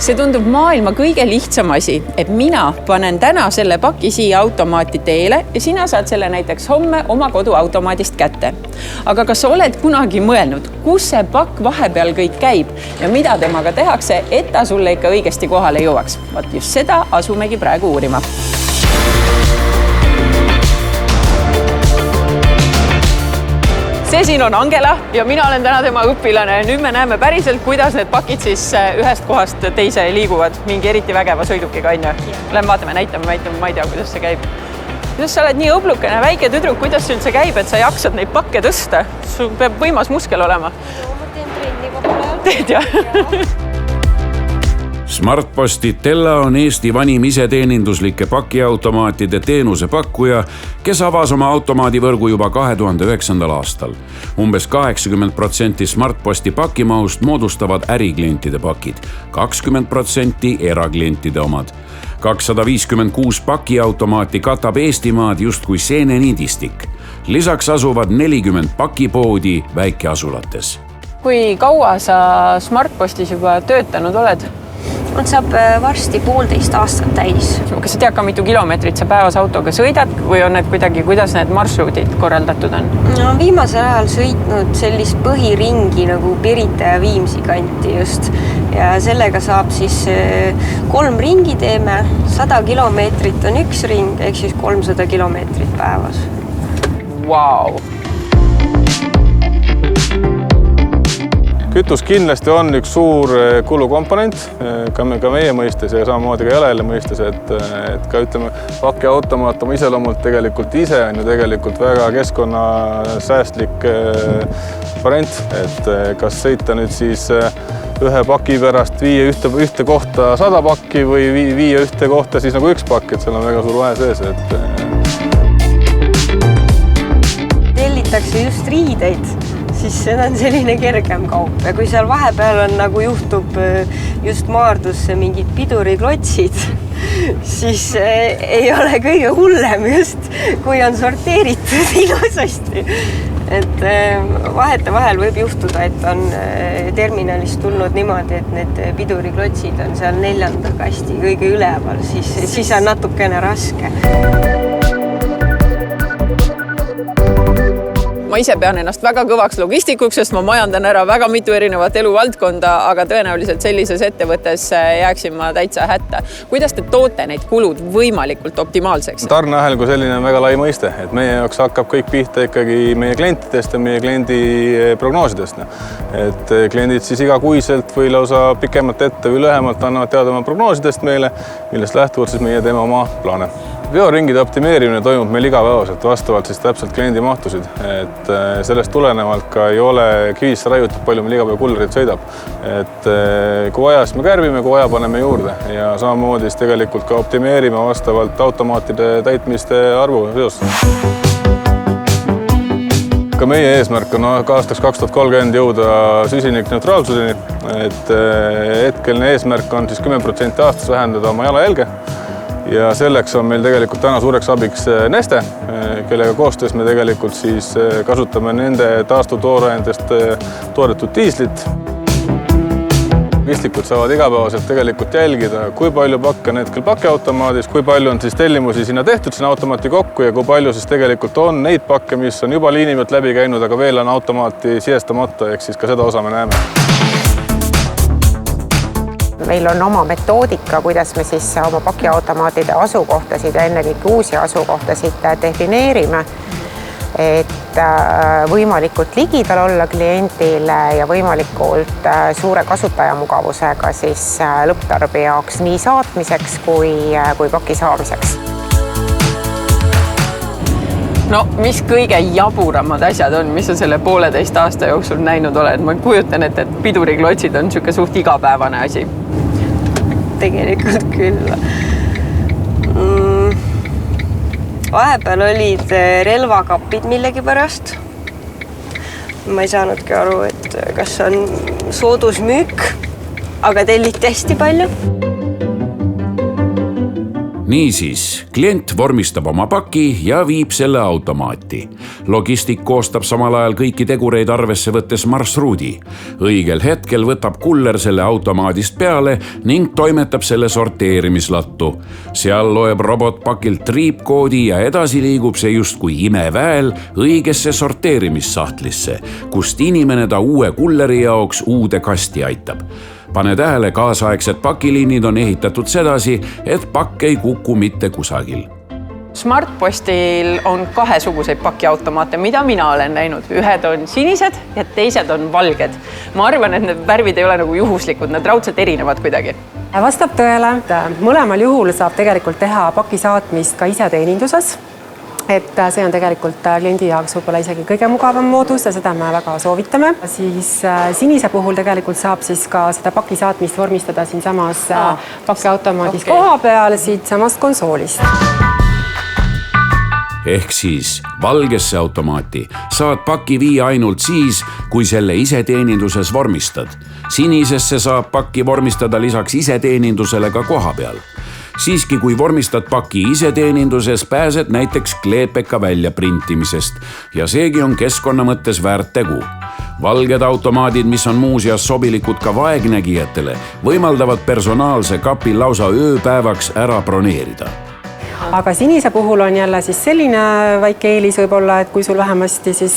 See tundub maailma kõige lihtsam asi, et mina panen täna selle paki siia automaati teele ja sina saad selle näiteks homme oma koduautomaadist kätte. Aga kas oled kunagi mõelnud, kus see pakk vahepeal kõik käib ja mida temaga tehakse, et ta sulle ikka õigesti kohale jõuaks? Vaat just seda asumegi praegu uurima. See siin on Angela ja mina olen täna tema õpilane. Nüüd me näeme päriselt, kuidas need pakid siis ühest kohast teise liiguvad mingi eriti vägeva sõidukiga, on ju? Lähme vaatame, näitame, ma ei tea, kuidas see käib. Kuidas sa oled nii õblukene väike tüdruk, kuidas see üldse käib, et sa jaksad neid pakke tõsta? Sul peab võimas muskel olema. Ma teen trenni vabal ajal. Teed, jah? Smartposti Tella on Eesti vanim iseteeninduslike pakiautomaatide teenuse pakkuja, kes avas oma automaadivõrgu juba 2009. aastal. Umbes 80% Smartposti pakimahust moodustavad äriklientide pakid, 20% eraklientide omad. 256 pakiautomaati katab Eestimaad justkui seenenindistik. Lisaks asuvad 40 pakipoodi väikeasulates. Kui kaua sa Smartpostis juba töötanud oled? On saab varsti 1,5 aastat täis. Kas sa tead ka mitu kilomeetrit sa päevas autoga sõidad või on need kuidagi, kuidas need marsruudid korraldatud on? No, viimasel ajal sõitnud sellist põhiringi nagu Pirita ja Viimsi kanti just. Ja sellega saab siis 3 ringi teeme. 100 kilomeetrit on üks ring, ehk siis 300 kilomeetrit päevas. Wow. Kütus kindlasti on üks suur kulukomponent, ka meie mõistes ja samamoodi ka jalajälje mõistes, et ka ütleme, pakiautomaat oma iseloomult tegelikult ise on ju tegelikult väga keskkonnasäästlik variant, et kas sõita nüüd siis ühe paki pärast viia ühte kohta 100 pakki või viia ühte kohta siis nagu üks pakk, et seal on väga suur vahe sees, et tellitakse just riideid, siis see on selline kergem kaup. Ja kui seal vahepeal on nagu juhtub just Maardusse mingid piduriklotsid, siis ei ole kõige hullem just, kui on sorteeritud ilusasti. Et vahetevahel võib juhtuda, et on terminalist tulnud niimoodi, et need piduriklotsid on seal 4. kasti kõige üleval, siis on natukene raske. Ma ise pean ennast väga kõvaks logistikuks, sest ma majandan ära väga mitu erinevat eluvaldkonda, aga tõenäoliselt sellises ettevõttes jääksin ma täitsa hätta. Kuidas te toote neid kulud võimalikult optimaalseks? Tarneahel kui selline on väga lai mõiste, et meie jaoks hakkab kõik pihta ikkagi meie klientidest ja meie kliendi prognoosidest. Et kliendid siis igakuiselt või lausa pikemalt ette või lühemalt annavad teada oma prognoosidest meile, millest lähtuvalt siis meie teeme oma plaane. Veoringide optimeerimine toimub meil igapäevaselt vastavalt siis täpselt kliendi mahtusid, et sellest tulenevalt ka ei ole kivisse raiutud, palju meil igapäeva kullerid sõidab. Et kui vaja, siis me kärbime, kui vaja, paneme juurde ja samamoodi siis tegelikult ka optimeerime vastavalt automaatide täitmiste arvu seost. Ka meie eesmärk on aastaks 2030 jõuda süsinikneutraalsuseni, et hetkeline eesmärk on siis 10% aastas vähendada oma jalajälge. Ja selleks on meil tegelikult täna suureks abiks Neste, kellega koostöös me tegelikult siis kasutame nende taastutoorainetest toodetud diislit. Logistlikud saavad igapäevaselt tegelikult jälgida, kui palju pakke on hetkel pakiautomaadis, kui palju on siis tellimusi sinna tehtud sinna automaati kokku ja kui palju siis tegelikult on neid pakke, mis on juba liini pealt läbi käinud, aga veel on automaati sisestamata, ehk siis ka seda osa me näeme. Meil on oma metoodika, kuidas me siis oma pakiautomaatide asukohtasid ja ennekõike uusi asukohtasid defineerime, et võimalikult ligidal olla kliendile ja võimalikult suure kasutajamugavusega siis lõpptarbija jaoks nii saatmiseks kui paki saamiseks. No, mis kõige jaburamad asjad on, mis sa selle 1,5 aasta jooksul näinud oled? Ma kujutan, et piduriklotsid on niisugune suht igapäevane asi. Tegelikult küll. Vahepeal olid relvakapid millegi pärast. Ma ei saanudki aru, et kas on soodusmüük, aga telliti hästi palju. Niisiis, klient vormistab oma paki ja viib selle automaati. Logistik koostab samal ajal kõiki tegureid arvesse võttes marsruudi. Õigel hetkel võtab kuller selle automaadist peale ning toimetab selle sorteerimislattu. Seal loeb robot pakilt triipkoodi ja edasi liigub see justkui imeväel õigesse sorteerimissahtlisse, kust inimene ta uue kulleri jaoks uude kasti aitab. Pane tähele, kaasaegsed pakiliinid on ehitatud sedasi, et pakk ei kuku mitte kusagil. Smartpostil on kahesuguseid pakiautomaate, mida mina olen näinud. Ühed on sinised ja teised on valged. Ma arvan, et need värvid ei ole nagu juhuslikud, nad raudselt erinevad kuidagi. Vastab tõele, et mõlemal juhul saab tegelikult teha paki saatmist ka iseteeninduses. Et see on tegelikult kliendi jaoks võib-olla isegi kõige mugavam moodus ja seda me väga soovitame. Siis sinise puhul tegelikult saab siis ka seda paki saatmist vormistada siinsamas pakiautomaadis koha peal siit samast konsoolist. Ehk siis valgesse automaati saad paki viia ainult siis, kui selle iseteeninduses vormistad. Sinisesse saab paki vormistada lisaks iseteenindusele ka koha peal. Siiski, kui vormistad paki iseteeninduses, pääsed näiteks kleepeka väljaprintimisest ja seegi on keskkonna mõttes väärt tegu. Valged automaadid, mis on muuseas sobilikud ka vaegnägijatele, võimaldavad personaalse kapi lausa ööpäevaks ära broneerida. Aga sinise puhul on jälle siis selline väike eelis võib-olla, et kui sul vähemasti siis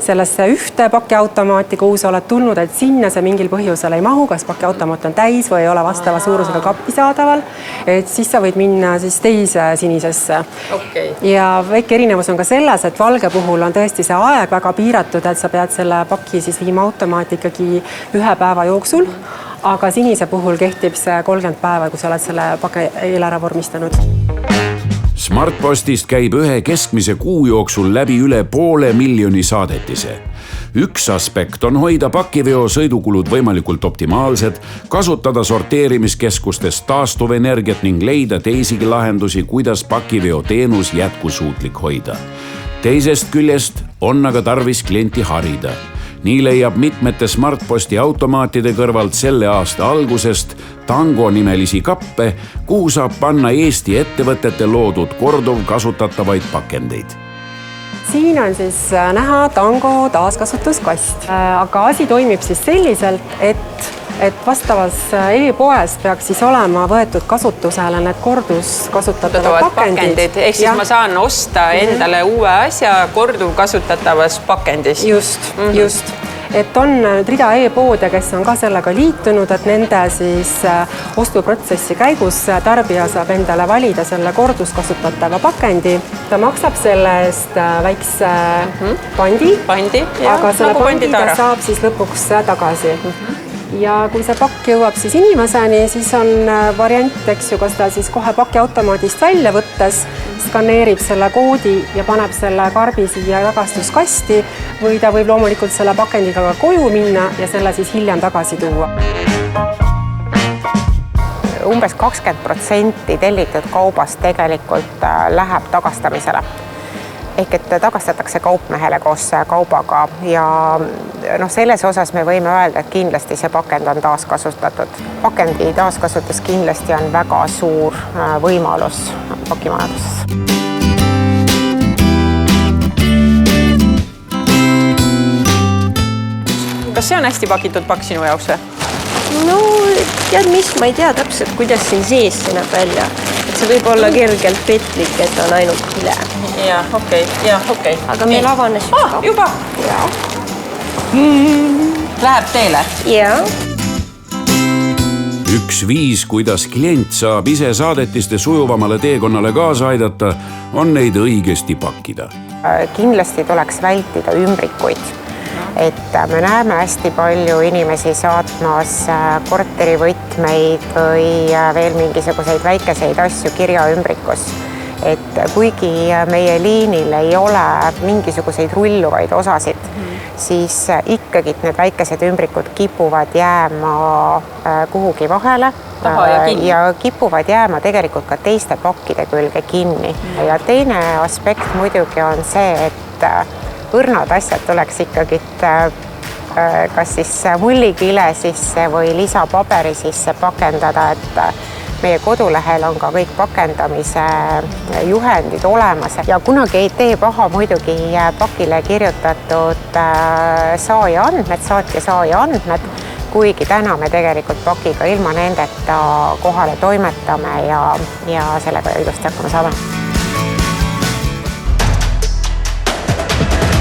sellesse ühte pakiautomaati, kuhu sa oled tulnud, et sinna see mingil põhjusel ei mahu, kas pakiautomaat on täis või ei ole vastava suurusega kappi saadaval, et siis sa võid minna siis teise sinisesse. Okay. Ja väike erinevus on ka selles, et valge puhul on tõesti see aeg väga piiratud, et sa pead selle paki siis viima automaati ikkagi 1 päeva jooksul, aga sinise puhul kehtib see 30 päeva, kui sa oled selle paki ära vormistanud. Smartpostist käib ühe keskmise kuu jooksul läbi üle 500 000 saadetise. Üks aspekt on hoida pakiveo sõidukulud võimalikult optimaalsed, kasutada sorteerimiskeskustes taastuvenergiat ning leida teisigi lahendusi, kuidas pakiveo teenus jätkusuutlik hoida. Teisest küljest on aga tarvis klienti harida. Nii leiab mitmete Smartposti automaatide kõrvalt selle aasta algusest Tango nimelisi kappe, kuhu saab panna Eesti ettevõtete loodud korduvkasutatavaid pakendeid. Siin on siis näha Tango taaskasutuskast, aga asi toimib siis selliselt, et vastavas e-poes peaks siis olema võetud kasutusele need korduskasutatavad pakendid. Ehk siis ma saan osta endale uue asja korduvkasutatavas pakendis. Just. Et on rida e-poode, kes on ka sellega liitunud, et nende siis ostuprotsessi käigus tarbija saab endale valida selle korduskasutatava pakendi. Ta maksab selle eest väikse pandi, aga selle pandiga saab siis lõpuks tagasi. Ja kui see pakk jõuab siis inimeseni, siis on variant, eks ju, kas ta siis kohe pakiautomaadist välja võttes skaneerib selle koodi ja paneb selle karbi siia tagastuskasti või ta võib loomulikult selle pakendiga ka koju minna ja selle siis hiljem tagasi tuua. Umbes 20% tellitud kaubast tegelikult läheb tagastamisele. Ehk et tagastatakse kaupmehele koos kaubaga ja selles osas me võime öelda, et kindlasti see pakend on taaskasutatud. Pakendi taaskasutus kindlasti on väga suur võimalus pakimajanduses. Kas see on hästi pakitud pakk sinu jaoks või? No, tead mis, ma ei tea täpselt, kuidas siin sees see näeb välja. See võib olla kergelt petlik, et on ainult kile. Okei. Aga meil avanes juba? Jaa. Läheb teele? Jaa. Üks viis, kuidas klient saab ise saadetiste sujuvamale teekonnale kaasa aidata, on neid õigesti pakkida. Kindlasti tuleks vältida ümbrikuid. Et me näeme hästi palju inimesi saatmas korterivõtmeid või veel mingisuguseid väikeseid asju kirjaümbrikus. Et kuigi meie liinil ei ole mingisuguseid rulluvaid osasid, siis ikkagi need väikesed ümbrikud kipuvad jääma kuhugi vahele ja kipuvad jääma tegelikult ka teiste pakkide külge kinni. Ja teine aspekt muidugi on see, et õrnad asjad tuleks ikkagi kas siis mullikile sisse või lisapaberi sisse pakendada, et meie kodulehel on ka kõik pakendamise juhendid olemas ja kunagi ei tee paha muidugi pakile kirjutatud saaja andmed, saatja saaja andmed, kuigi täna me tegelikult pakiga ilma nendeta kohale toimetame ja sellega ilusti hakkama saame.